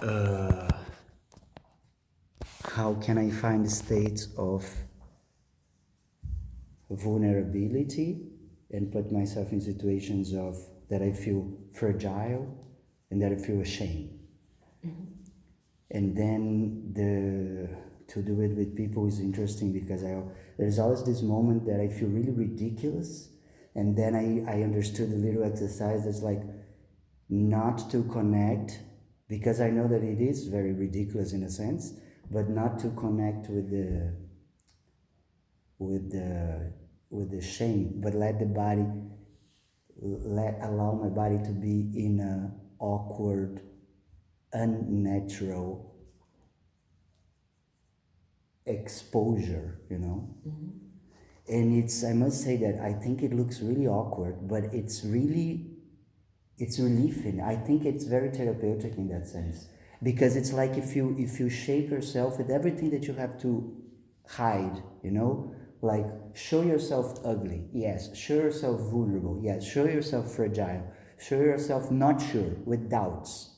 uh, how can I find states of vulnerability and put myself in situations of that I feel fragile and that I feel ashamed. Mm-hmm. And then to do it with people is interesting because there's always this moment that I feel really ridiculous, and then I understood a little exercise that's like not to connect, because I know that it is very ridiculous in a sense, but not to connect with the shame, but allow my body to be in a awkward, unnatural exposure, Mm-hmm. And I must say that I think it looks really awkward, but it's relieving. I think it's very therapeutic in that sense, because it's like if you shape yourself with everything that you have to hide, like show yourself ugly, yes, show yourself vulnerable, yes, show yourself fragile, show yourself not sure, with doubts,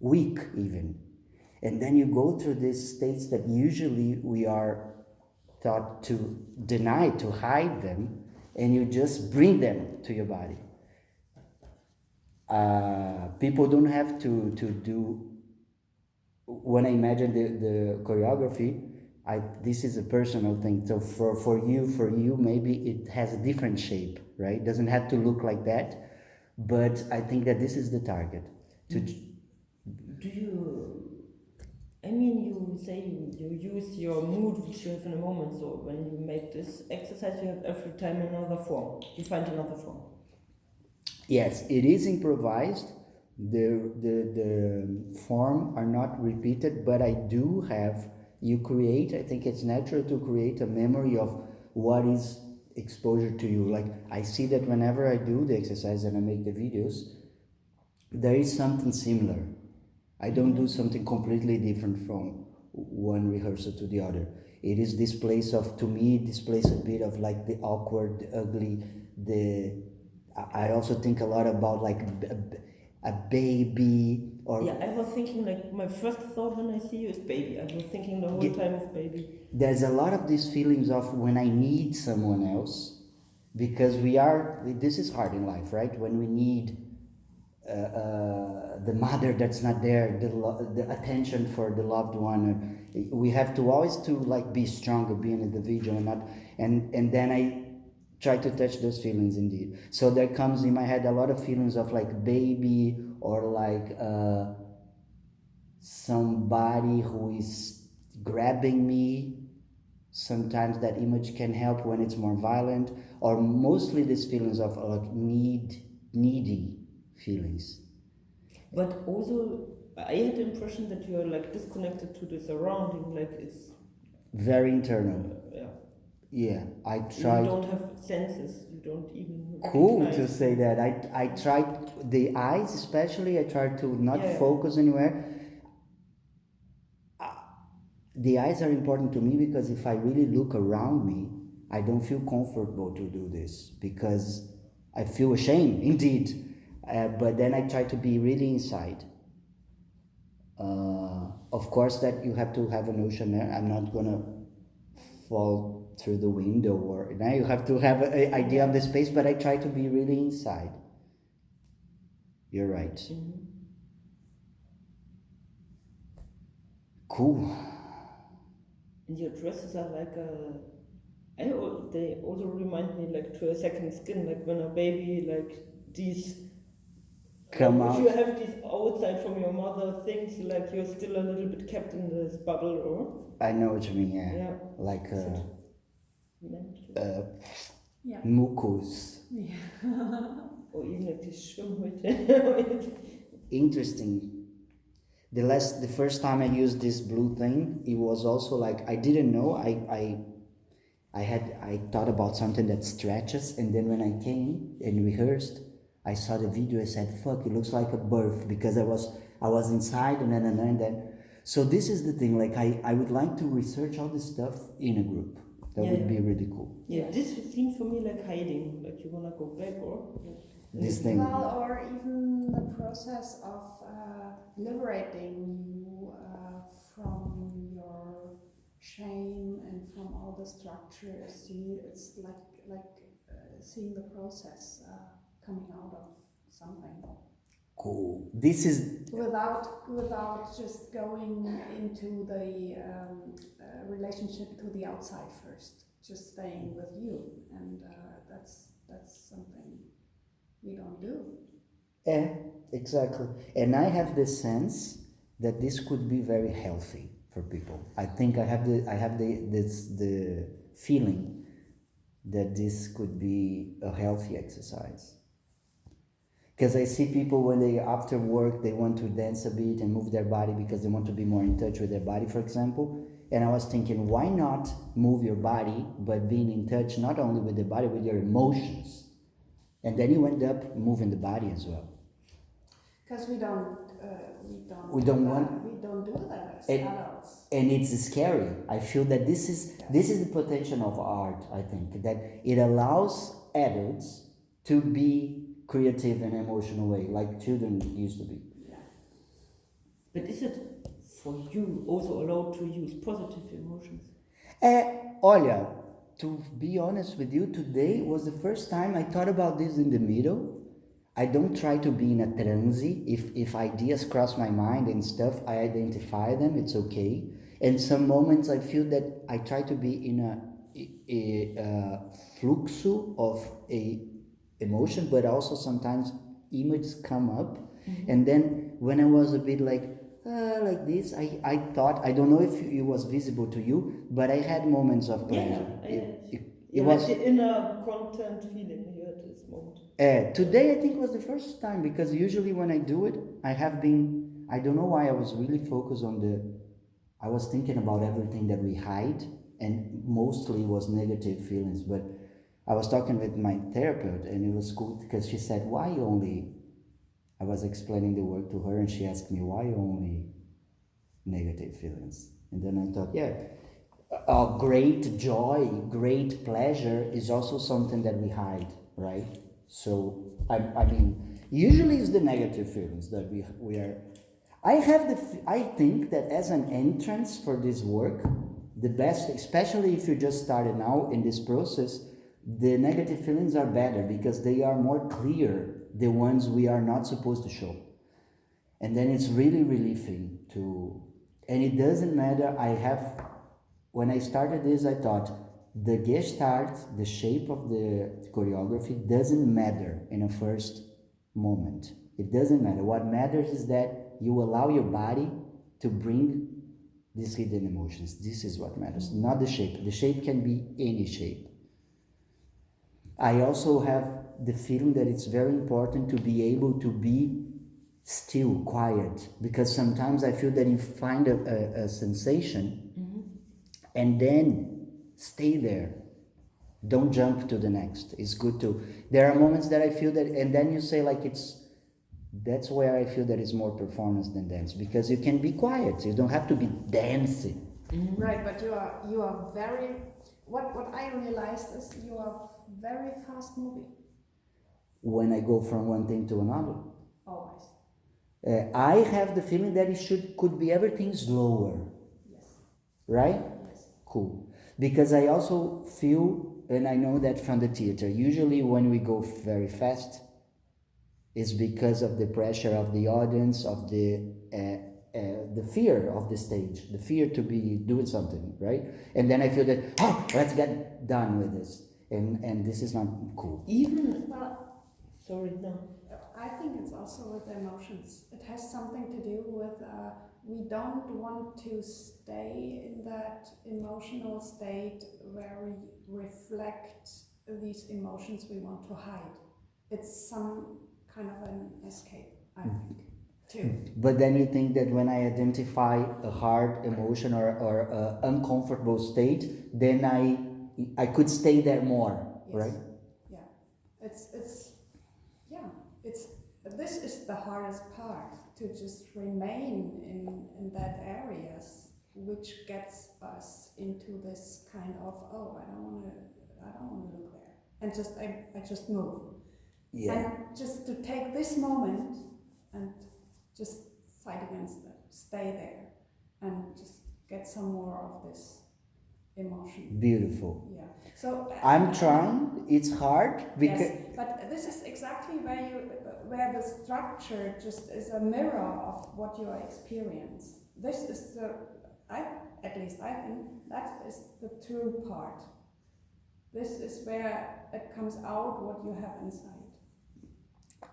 weak even. And then you go through these states that usually we are taught to deny, to hide them, and you just bring them to your body. People don't have to do. When I imagine the choreography, this is a personal thing. So for you, maybe it has a different shape, right? It doesn't have to look like that, but I think that this is the target. Do you? I mean, you say you use your mood which you have in a moment. So when you make this exercise, you have every time another form. You find another form. Yes, it is improvised. The form are not repeated, but I do have, I think it's natural to create a memory of what is exposure to you. Like I see that whenever I do the exercise and I make the videos, there is something similar. I don't do something completely different from one rehearsal to the other. It is this place of, to me, this place a bit of like the awkward, the ugly, I also think a lot about like a baby or... Yeah, I was thinking like my first thought when I see you is baby. I was thinking the whole time of baby. There's a lot of these feelings of when I need someone else, because this is hard in life, right? When we need the mother that's not there, the attention for the loved one. We have to always to like be stronger, be an individual, and then I try to touch those feelings indeed. So there comes in my head a lot of feelings of like baby, or like somebody who is grabbing me. Sometimes that image can help when it's more violent, or mostly these feelings of like needy feelings. But also, I had the impression that you're like disconnected to the surrounding, like it's very internal. Yeah. Yeah, I tried. You don't have senses. You don't even. Cool recognize. to say that. I tried the eyes, especially. I tried to not focus anywhere. The eyes are important to me because if I really look around me, I don't feel comfortable to do this because I feel ashamed, indeed. But then I try to be really inside. Of course, that you have to have an ocean there. I'm not gonna fall through the window, or now you have to have an idea of the space. But I try to be really inside. You're right. Mm-hmm. Cool. And your dresses are like they also remind me like to a second skin, like when a baby, like these come out. If you have these outside from your mother things, like you're still a little bit kept in this bubble, or? I know what you mean, yeah. Like mucus. Yeah. Or even like this Schwimmhütte. Interesting. The first time I used this blue thing, it was also like I didn't know. I thought about something that stretches, and then when I came and rehearsed, I saw the video. I said, "Fuck! It looks like a birth," because I was inside, and then. So this is the thing. Like I would like to research all this stuff in a group. That would be really cool. Yeah, this seems for me like hiding. Like you wanna go back, or? this thing. Well, or even the process of liberating you from your shame and from all the structures. It's like seeing the process coming out of something. Cool. This is Without just going into the relationship to the outside first, just staying with you, and that's something we don't do. yeah, exactly. And I have the sense that this could be very healthy for people. I think I have the feeling that this could be a healthy exercise. Because I see people when they after work they want to dance a bit and move their body because they want to be more in touch with their body, for example. And I was thinking, why not move your body, but being in touch not only with the body, with your emotions? And then you end up moving the body as well. Because we don't do that as adults. And it's scary. I feel that this is the potential of art. I think that it allows adults to be creative and emotional way, like children used to be. Yeah. But is it for you also allowed to use positive emotions? Olha, to be honest with you, today was the first time I thought about this in the middle. I don't try to be in a transe. If ideas cross my mind and stuff, I identify them, it's okay. And some moments I feel that I try to be in a fluxo of a emotion, but also sometimes images come up. And then when I was a bit like this, I thought, I don't know if it was visible to you, but I had moments of pleasure. It was the inner content feeling here at this moment. Today I think was the first time, because usually when I do it, I don't know why I was really focused on I was thinking about everything that we hide, and mostly was negative feelings. But I was talking with my therapist, and it was cool because she said, why only? I was explaining the work to her, and she asked me, why only negative feelings? And then I thought, great joy, great pleasure is also something that we hide, right? So, I mean, usually it's the negative feelings that we are. I think that as an entrance for this work, the best, especially if you just started now in this process, the negative feelings are better because they are more clear, the ones we are not supposed to show. And then it's really relieving and it doesn't matter. When I started this, I thought the gestalt, the shape of the choreography doesn't matter in a first moment. It doesn't matter. What matters is that you allow your body to bring these hidden emotions. This is what matters, not the shape. The shape can be any shape. I also have the feeling that it's very important to be able to be still, quiet, because sometimes I feel that you find a sensation and then stay there. Don't jump to the next. It's good to. There are moments that I feel that, and then you say like that's where I feel that it's more performance than dance, because you can be quiet. You don't have to be dancing. Right, but you are very. What I realized is you are very fast moving. When I go from one thing to another. Always. I have the feeling that could be everything slower. Yes. Right? Yes. Cool. Because I also feel, and I know that from the theater, usually when we go very fast, it's because of the pressure of the audience, of the fear of the stage, the fear to be doing something, right? And then I feel that, let's get done with this. And this is not cool. Sorry, no. I think it's also with the emotions. It has something to do with we don't want to stay in that emotional state where we reflect these emotions we want to hide. It's some kind of an escape, I think, too. But then you think that when I identify a hard emotion or an uncomfortable state, then I could stay there more, Yes. right? Yeah, this is the hardest part, to just remain in that areas, which gets us into this kind of I don't want to look there, and I just move. Yeah. And just to take this moment and just fight against it, stay there, and just get some more of this emotion. Beautiful. Yeah. So I'm trying. It's hard because yes, but this is exactly where the structure just is a mirror of what you experience. This is at least I think that is the true part. This is where it comes out what you have inside.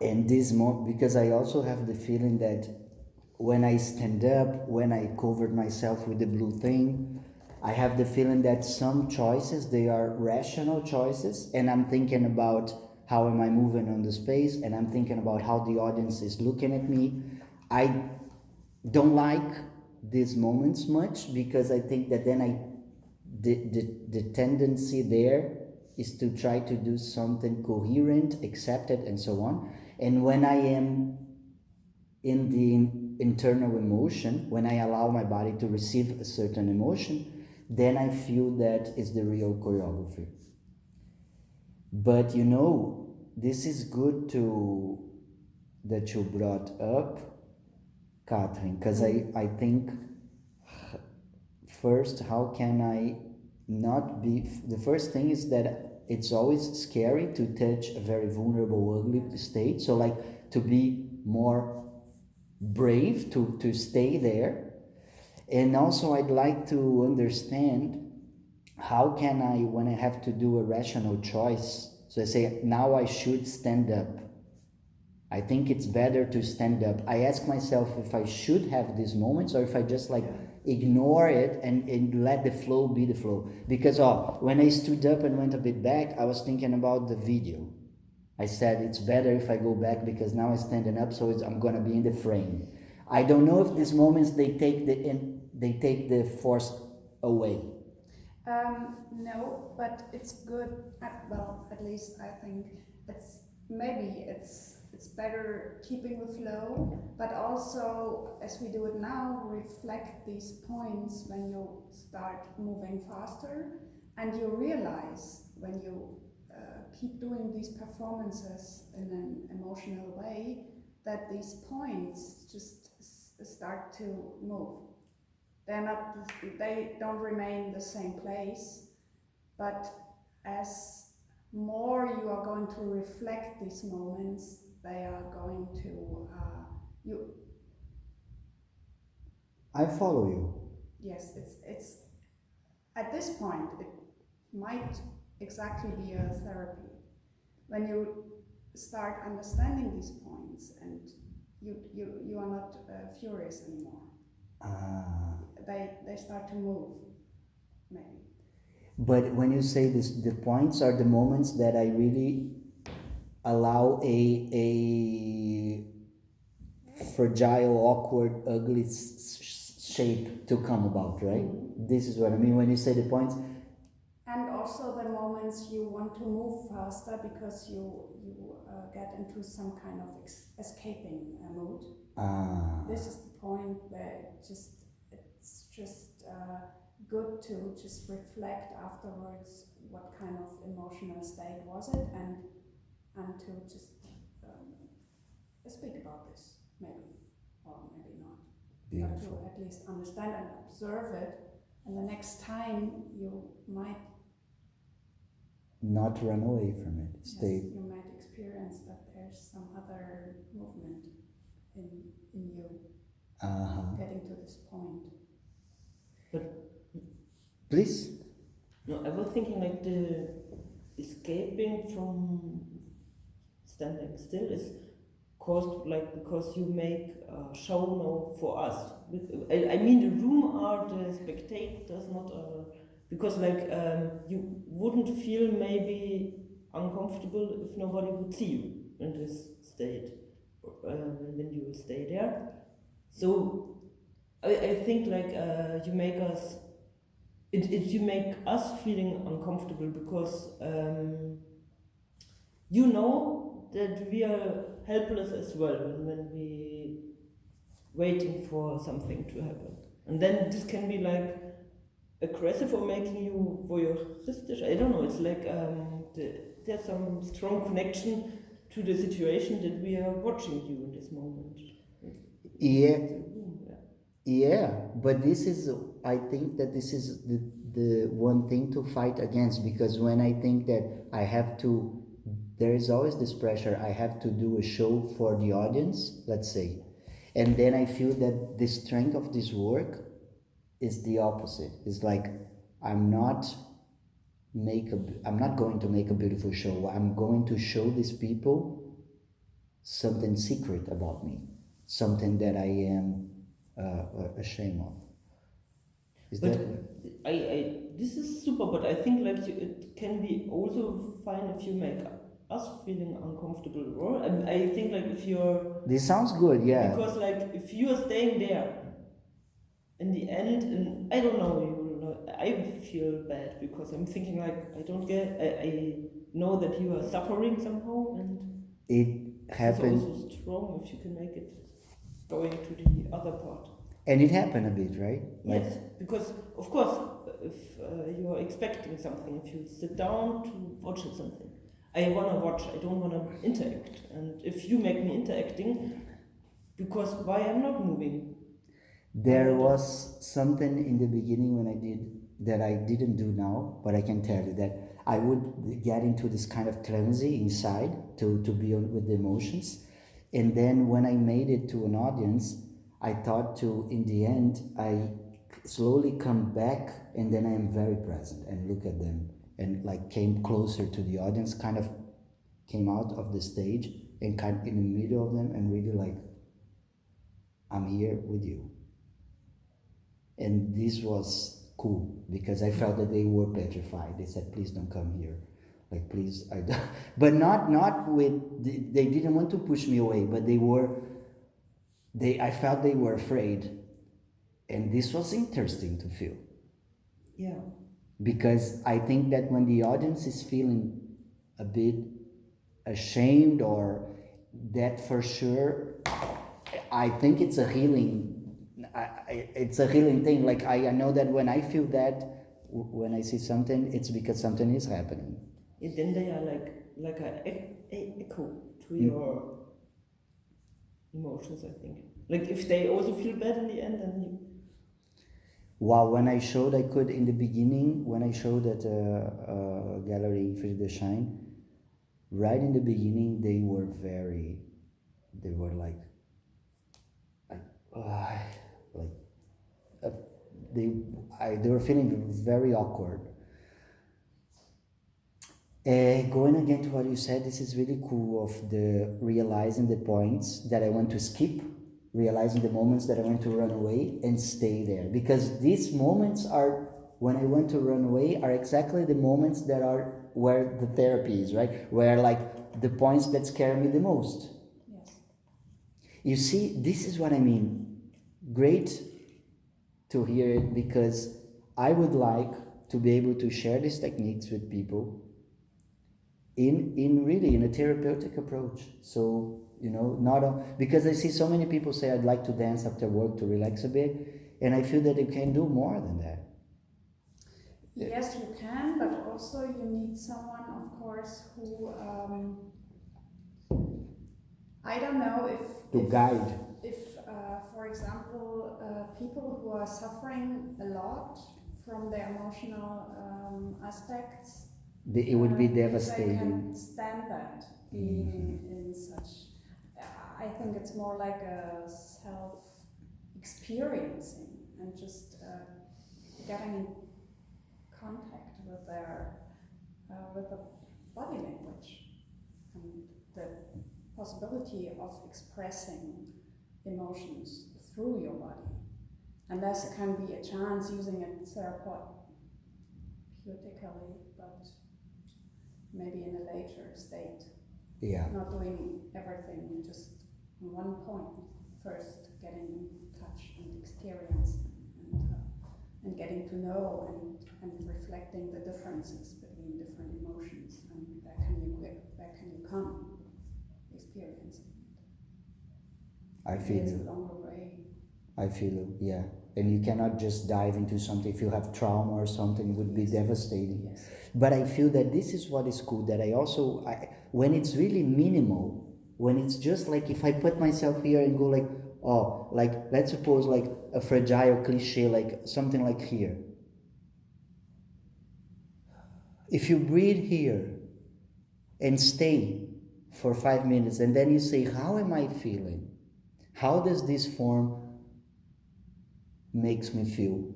and this because I also have the feeling that when I stand up, when I covered myself with the blue thing, I have the feeling that some choices, they are rational choices, and I'm thinking about how am I moving on the space, and I'm thinking about how the audience is looking at me. I don't like these moments much because I think that then the tendency there is to try to do something coherent, accepted, and so on. And when I am in the internal emotion, when I allow my body to receive a certain emotion, then I feel that is the real choreography. But this is good that you brought up, Catherine, because I think first, how can I not be? The first thing is that it's always scary to touch a very vulnerable, ugly state. So, like, to be more brave to stay there. And also, I'd like to understand how can I, when I have to do a rational choice, so I say, now I should stand up. I think it's better to stand up. I ask myself if I should have these moments or if I just ignore it and let the flow be the flow. Because when I stood up and went a bit back, I was thinking about the video. I said it's better if I go back because now I'm standing up, so I'm gonna be in the frame. I don't know if these moments they take the force away. No, but it's good. Well, at least I think it's better keeping the flow, but also as we do it now, reflect these points when you start moving faster, and you realize when you keep doing these performances in an emotional way that these points just start to move. They don't remain the same place, but as more you are going to reflect these moments, they are going to I follow you. Yes, it's at this point it might exactly be a therapy when you start understanding these points and you are not furious anymore. They start to move, maybe. But when you say this, the points are the moments that I really allow a fragile, awkward, ugly shape to come about, right? Mm-hmm. This is what I mean when you say the points. And also the moments you want to move faster because you get into some kind of escaping mood. This is the point where it's just good to just reflect afterwards what kind of emotional state was it, and to just speak about this, maybe, or maybe not. Beautiful. But to at least understand and observe it, and the next time you might not run away from it. Stay. Yes, you might experience that there's some other movement in you getting to this point. But please. No, I was thinking like the escaping from standing still is caused because you make a show now for us. I mean the room are the spectators, not because you wouldn't feel maybe uncomfortable if nobody would see you in this state when you stay there. So I think you make us you make us feeling uncomfortable because you know that we are helpless as well when we waiting for something to happen, and then this can be like aggressive or making you voyeuristisch. I don't know. It's like there's some strong connection to the situation that we are watching you in this moment. Yeah. Yeah. Yeah, but this is, I think that this is the one thing to fight against, because when I think that I have to, there is always this pressure, I have to do a show for the audience, let's say, and then I feel that the strength of this work is the opposite. It's like, I'm not I'm not going to make a beautiful show. I'm going to show these people something secret about me, something that I am ashamed of. Is But that this is super, but I think like it can be also fine if you make us feeling uncomfortable, or I think like if you're, this sounds good? Yeah. because like if you are staying there in the end, and I don't know, I feel bad because I'm thinking like I know that you are suffering somehow, and It it's happened, also strong if you can make it going to the other part. and it happened a bit, right? Like, Yes, because of course, if you are expecting something, if you sit down to watch something, I wanna watch. I don't wanna interact. And if you make me interacting, because why I'm not moving? there was something in the beginning when I did that I didn't do now, but I can tell you that I would get into this kind of trance inside to be on with the emotions, and then when I made it to an audience, I thought to, in the end, I slowly come back, and then I am very present and look at them, and like came closer to the audience, kind of came out of the stage and kind of in the middle of them, and really like, I'm here with you. And this was cool because I felt that they were petrified. They said, please don't come here. Like, please, I don't. But not with, they didn't want to push me away, but I felt they were afraid. And this was interesting to feel. Yeah. Because I think that when the audience is feeling a bit ashamed, or that for sure, I think it's a healing. It's a healing thing. Like I know that when I feel that, when I see something, it's because something is happening. And then they are like a echo to your emotions. I think. Like if they also feel bad in the end, then you. Wow, when I showed, I could in the beginning, when I showed at Gallery Infinite de Shine, right in the beginning, they were like they were feeling very awkward. Going again to what you said, this is really cool of the realizing the points that I want to skip, realizing the moments that I want to run away and stay there. Because these moments are, when I want to run away, are exactly the moments that are where the therapy is, right? Where like the points that scare me the most. Yes. You see, this is what I mean. Great to hear it, because I would like to be able to share these techniques with people in really in a therapeutic approach. So, not because I see so many people say, I'd like to dance after work to relax a bit, and I feel that you can do more than that. Yes, you can, but also you need someone, of course, who I don't know if guide. If, for example, people who are suffering a lot from their emotional aspects, It would be they devastating. can stand that being in such. I think it's more like a self-experiencing and just getting in contact with their with the body language and the possibility of expressing emotions through your body. And there can be a chance using it therapeutically, but maybe in a later state. Yeah. Not doing everything, just on one point. First getting in touch and experience and getting to know and reflecting the differences between different emotions, and where can you come experiencing it. I feel it's you. a longer way. I feel, yeah. And you cannot just dive into something. If you have trauma or something, it would be devastating. Yes. But I feel that this is what is cool, that when it's really minimal, when it's just like if I put myself here and go like, oh, like let's suppose like a fragile cliche, like something like here. If you breathe here and stay for 5 minutes and then you say, how am I feeling? How does this form makes me feel?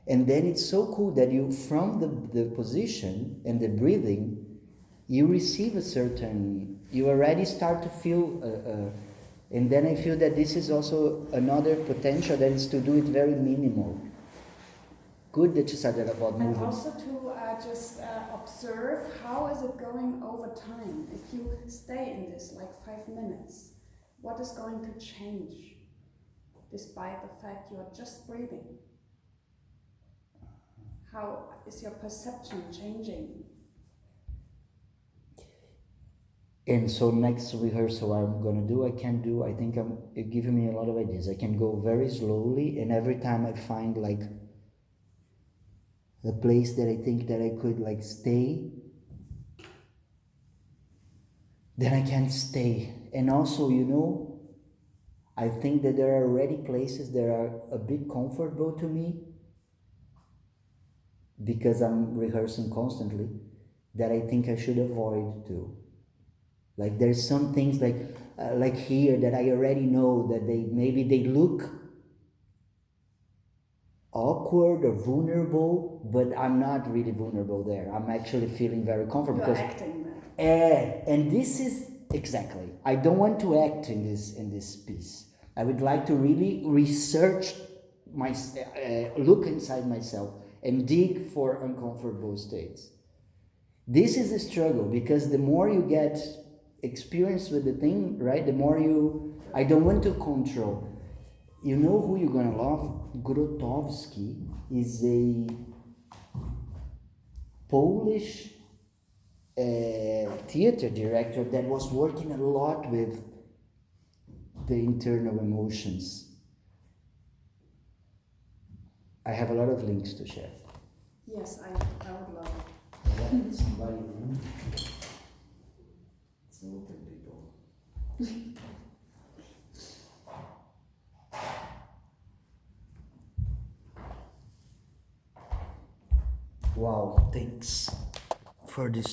And then it's so cool that you, from the position and the breathing, you receive a certain, you already start to feel, and then I feel that this is also another potential, that is to do it very minimal. Good that you said that about And moving. also to just observe how is it going over time. If you stay in this like 5 minutes, what is going to change despite the fact you are just breathing? How is your perception changing? And so next rehearsal I'm gonna do, I think it giving me a lot of ideas. I can go very slowly, and every time I find like a place that I think that I could like stay, then I can stay. And also, I think that there are already places that are a bit comfortable to me because I'm rehearsing constantly, that I think I should avoid too. Like there's some things like here that I already know that they look awkward or vulnerable, but I'm not really vulnerable there. I'm actually feeling very comfortable You're because acting there. and this is exactly. I don't want to act in this piece. I would like to really research look inside myself and dig for uncomfortable states. This is a struggle because the more you get experience with the thing, right? The more I don't want to control. You know who you're gonna love? Grotowski is a Polish theater director that was working a lot with the internal emotions. I have a lot of links to share. Yes, I would love it. Somebody. It's open, people. Wow, thanks for this.